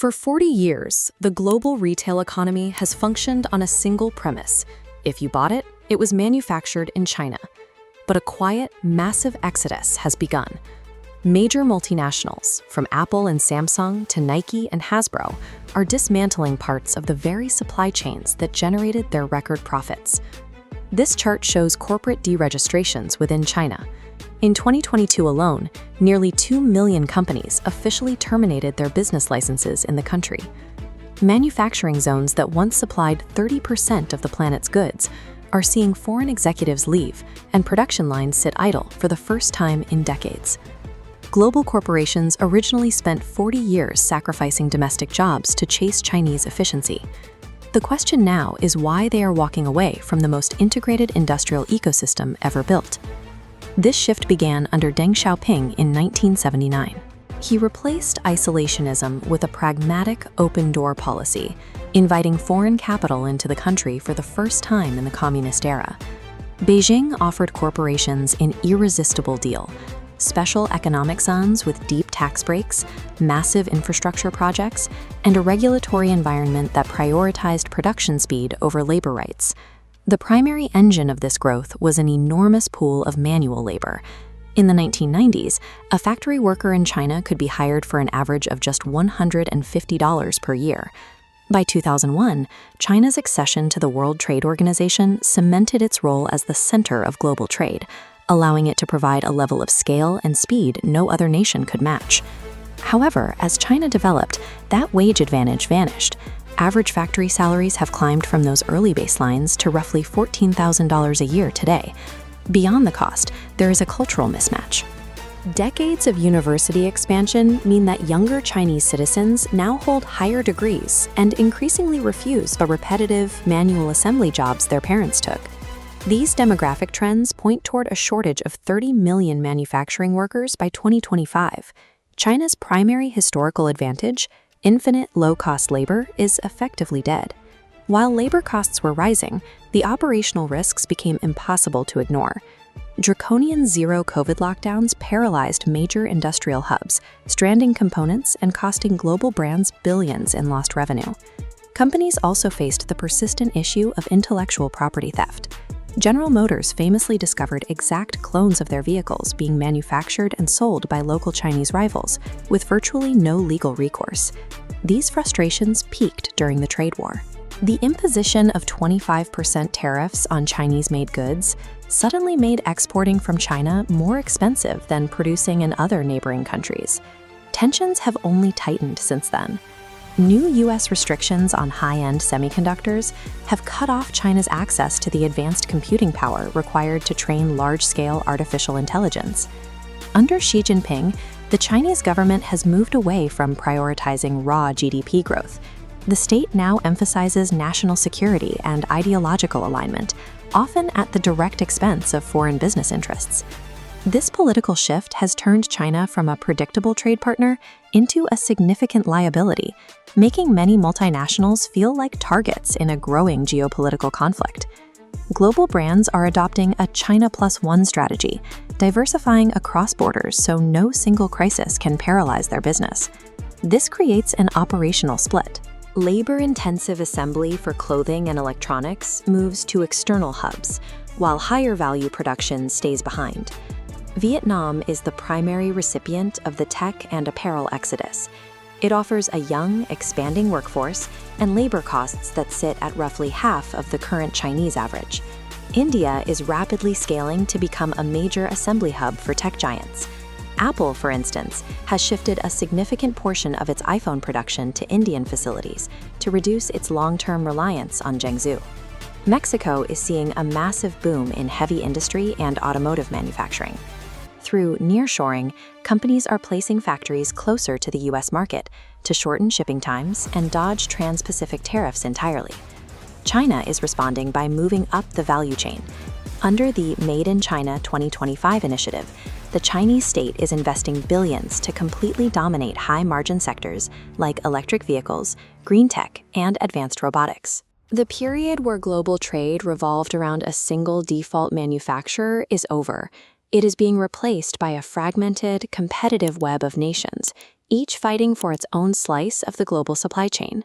For 40 years, the global retail economy has functioned on a single premise. If you bought it, it was manufactured in China. But a quiet, massive exodus has begun. Major multinationals, from Apple and Samsung to Nike and Hasbro, are dismantling parts of the very supply chains that generated their record profits. This chart shows corporate deregistrations within China. In 2022 alone, nearly 2 million companies officially terminated their business licenses in the country. Manufacturing zones that once supplied 30% of the planet's goods are seeing foreign executives leave, and production lines sit idle for the first time in decades. Global corporations originally spent 40 years sacrificing domestic jobs to chase Chinese efficiency. The question now is why they are walking away from the most integrated industrial ecosystem ever built. This shift began under Deng Xiaoping in 1979. He replaced isolationism with a pragmatic open-door policy, inviting foreign capital into the country for the first time in the communist era. Beijing offered corporations an irresistible deal: special economic zones with deep tax breaks, massive infrastructure projects, and a regulatory environment that prioritized production speed over labor rights. The primary engine of this growth was an enormous pool of manual labor. In the 1990s, a factory worker in China could be hired for an average of just $150 per year. By 2001, China's accession to the World Trade Organization cemented its role as the center of global trade, allowing it to provide a level of scale and speed no other nation could match. However, as China developed, that wage advantage vanished. Average factory salaries have climbed from those early baselines to roughly $14,000 a year today. Beyond the cost, there is a cultural mismatch. Decades of university expansion mean that younger Chinese citizens now hold higher degrees and increasingly refuse the repetitive, manual assembly jobs their parents took. These demographic trends point toward a shortage of 30 million manufacturing workers by 2025. China's primary historical advantage, infinite low-cost labor, is effectively dead. While labor costs were rising, the operational risks became impossible to ignore. Draconian zero-COVID lockdowns paralyzed major industrial hubs, stranding components and costing global brands billions in lost revenue. Companies also faced the persistent issue of intellectual property theft. General Motors famously discovered exact clones of their vehicles being manufactured and sold by local Chinese rivals, with virtually no legal recourse. These frustrations peaked during the trade war. The imposition of 25% tariffs on Chinese-made goods suddenly made exporting from China more expensive than producing in other neighboring countries. Tensions have only tightened since then. New U.S. restrictions on high-end semiconductors have cut off China's access to the advanced computing power required to train large-scale artificial intelligence. Under Xi Jinping, the Chinese government has moved away from prioritizing raw GDP growth. The state now emphasizes national security and ideological alignment, often at the direct expense of foreign business interests. This political shift has turned China from a predictable trade partner into a significant liability, making many multinationals feel like targets in a growing geopolitical conflict. Global brands are adopting a China Plus One strategy, diversifying across borders so no single crisis can paralyze their business. This creates an operational split. Labor-intensive assembly for clothing and electronics moves to external hubs, while higher-value production stays behind. Vietnam is the primary recipient of the tech and apparel exodus. It offers a young, expanding workforce and labor costs that sit at roughly half of the current Chinese average. India is rapidly scaling to become a major assembly hub for tech giants. Apple, for instance, has shifted a significant portion of its iPhone production to Indian facilities to reduce its long-term reliance on Zhengzhou. Mexico is seeing a massive boom in heavy industry and automotive manufacturing. Through nearshoring, companies are placing factories closer to the U.S. market to shorten shipping times and dodge trans-Pacific tariffs entirely. China is responding by moving up the value chain. Under the Made in China 2025 initiative, the Chinese state is investing billions to completely dominate high-margin sectors like electric vehicles, green tech, and advanced robotics. The period where global trade revolved around a single default manufacturer is over. It is being replaced by a fragmented, competitive web of nations, each fighting for its own slice of the global supply chain.